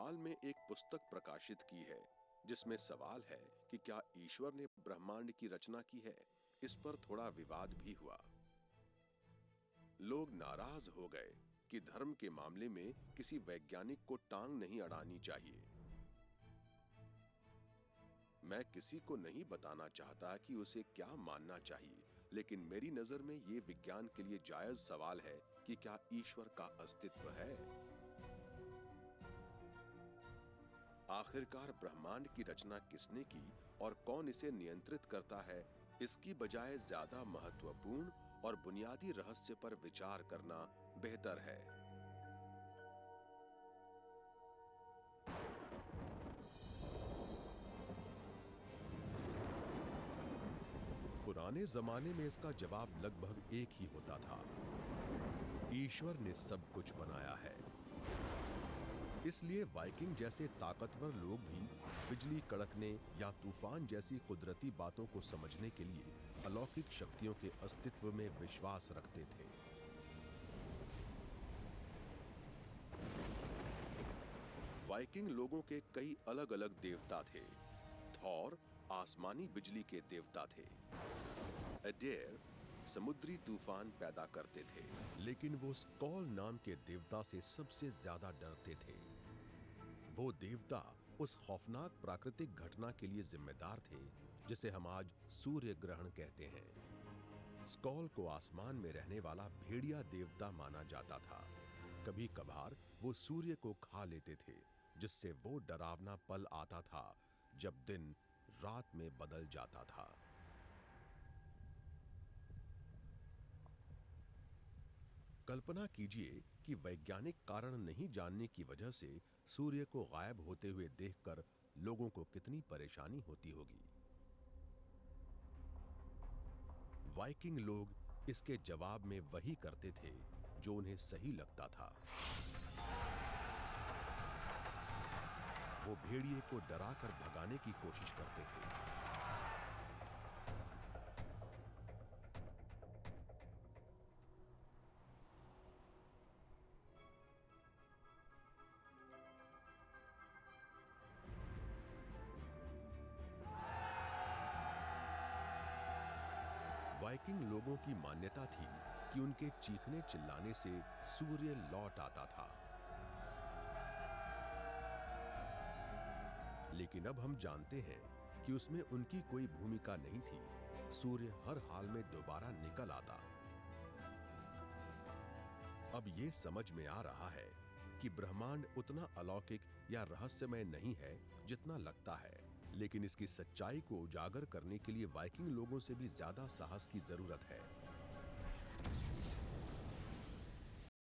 हाल में एक पुस्तक प्रकाशित की है जिसमें सवाल है कि क्या ईश्वर ने ब्रह्मांड की रचना की है। इस पर थोड़ा विवाद भी हुआ। लोग नाराज हो गए कि धर्म के मामले में किसी वैज्ञानिक को टांग नहीं अड़ानी चाहिए। मैं किसी को नहीं बताना चाहता कि उसे क्या मानना चाहिए, लेकिन मेरी नजर में यह विज्ञान के लिए जायज सवाल है कि क्या ईश्वर का अस्तित्व है। आखिरकार ब्रह्मांड की रचना किसने की और कौन इसे नियंत्रित करता है, इसकी बजाय ज्यादा महत्वपूर्ण और बुनियादी रहस्य पर विचार करना बेहतर है। पुराने जमाने में इसका जवाब लगभग एक ही होता था, ईश्वर ने सब कुछ बनाया है। इसलिए वाइकिंग जैसे ताकतवर लोग भी बिजली कड़कने या तूफान जैसी कुदरती बातों को समझने के लिए अलौकिक शक्तियों के अस्तित्व में विश्वास रखते थे। वाइकिंग लोगों के कई अलग अलग देवता थे। थॉर आसमानी बिजली के देवता थे। एडेर समुद्री तूफान पैदा करते थे, लेकिन वो स्कॉल नाम के देवता से सबसे ज्यादा डरते थे। वो देवता उस खौफनाक प्राकृतिक घटना के लिए जिम्मेदार थे जिसे हम आज सूर्य ग्रहण कहते हैं। स्कॉल को आसमान में रहने वाला भेड़िया देवता माना जाता था। कभी कभार वो सूर्य को खा लेते थे, जिससे वो डरावना पल आता था जब दिन रात में बदल जाता था। कल्पना कीजिए कि वैज्ञानिक कारण नहीं जानने की वजह से सूर्य को गायब होते हुए देखकर लोगों को कितनी परेशानी होती होगी। वाइकिंग लोग इसके जवाब में वही करते थे जो उन्हें सही लगता था। वो भेड़िए को डराकर भगाने की कोशिश करते थे। वाइकिंग लोगों की मान्यता थी कि उनके चीखने चिल्लाने से सूर्य लौट आता था। लेकिन अब हम जानते हैं कि उसमें उनकी कोई भूमिका नहीं थी। सूर्य हर हाल में दोबारा निकल आता। अब यह समझ में आ रहा है कि ब्रह्मांड उतना अलौकिक या रहस्यमय नहीं है जितना लगता है, लेकिन इसकी सच्चाई को उजागर करने के लिए वाइकिंग लोगों से भी ज्यादा साहस की जरूरत है।